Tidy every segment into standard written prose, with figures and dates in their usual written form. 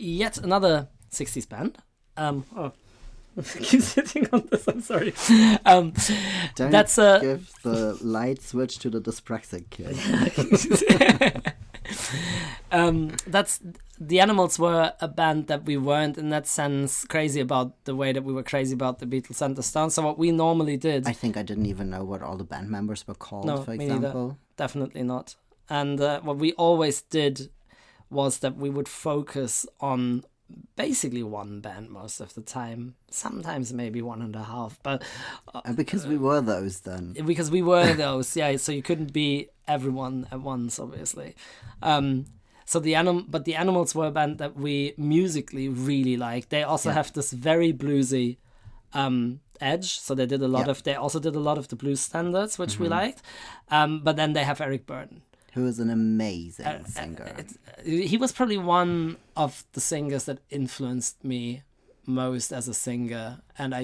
yet another 60s band. Keep sitting on this. I'm sorry. Don't that's give the light switch to the dyspraxic kid. That's the Animals were a band that we weren't in that sense crazy about the way that we were crazy about the Beatles and the Stones. So what we normally did, I think I didn't even know what all the band members were called, for me example. neither. Definitely not. And what we always did was that we would focus on basically one band most of the time, sometimes maybe one and a half, but Because we were those then. because we were those, yeah, so you couldn't be everyone at once, obviously. So the Animals were a band that we musically really liked. They also have this very bluesy edge, so they also did a lot of the blues standards, which we liked. But then they have Eric Burdon, Who is an amazing singer. He was probably one of the singers that influenced me most as a singer, and I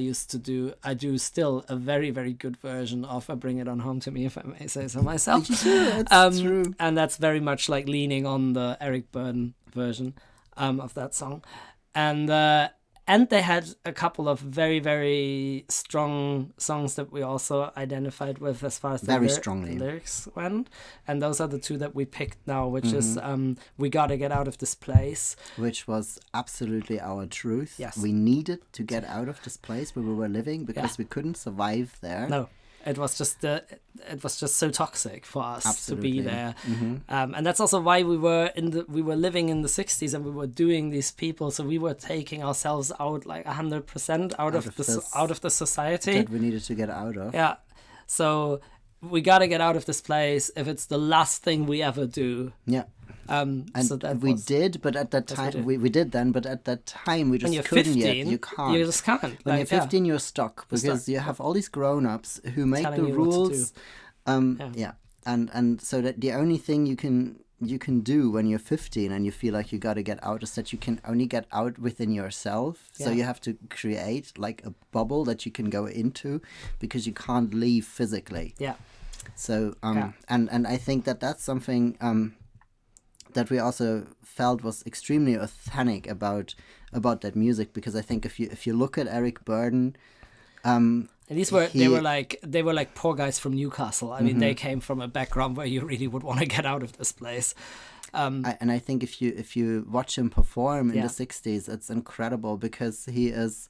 do still a very, very good version of Bring It On Home to Me, if I may say so myself. It's true. And that's very much like leaning on the Eric Burdon version of that song. And they had a couple of very, very strong songs that we also identified with as far as the lyrics went. And those are the two that we picked now, which is We Gotta Get Out of This Place. Which was absolutely our truth. Yes. We needed to get out of this place where we were living because we couldn't survive there. No. It was just so toxic for us to be there, and that's also why we were living in the 60s and we were doing these people. So we were taking ourselves out like 100% out of the society that we needed to get out of. Yeah, so we got to get out of this place if it's the last thing we ever do. Yeah. And so we did, but at that time we did then, but at that time we just couldn't 15, yet. You can't. You just can't. When you're 15, you're stuck because you have all these grown-ups who make the rules. And so that the only thing you can do when you're 15 and you feel like you got to get out is that you can only get out within yourself. So you have to create like a bubble that you can go into because you can't leave physically. Yeah. So and I think that's something that we also felt was extremely authentic about that music, because I think if you look at Eric Burdon, and they were like poor guys from Newcastle. I mean, they came from a background where you really would want to get out of this place. And I think if you watch him perform in the 60s, it's incredible because he is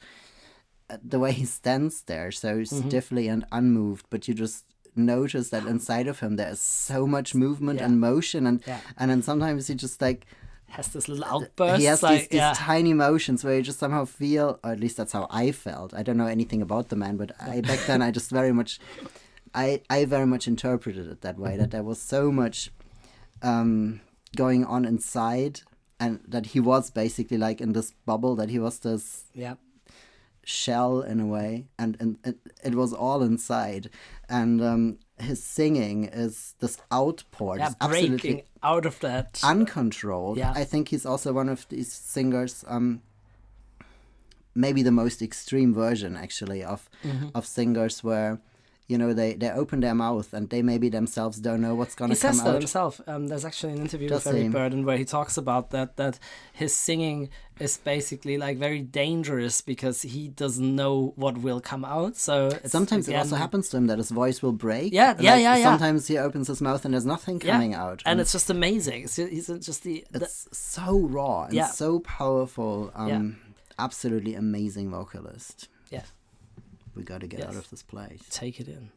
the way he stands there so stiffly and unmoved, but you just notice that inside of him there is so much movement and motion, and then sometimes he just like has this little outburst. He has these tiny motions where you just somehow feel, or at least that's how I felt. I don't know anything about the man, but back then I just very much interpreted it that way, that there was so much going on inside, and that he was basically like in this bubble, that he was this shell in a way, and it was all inside, and his singing is this outpour, breaking absolutely out of that uncontrolled. I think he's also one of these singers, maybe the most extreme version actually of singers where, you know, they open their mouth and they maybe themselves don't know what's going to come out. He says that himself. There's actually an interview with Eric Burdon where he talks about that his singing is basically like very dangerous because he doesn't know what will come out. So sometimes it also happens to him that his voice will break. Yeah. Sometimes he opens his mouth and there's nothing coming out. And it's just amazing. It's so raw and so powerful. Absolutely amazing vocalist. Yeah. We got to get out of this place. Take it in.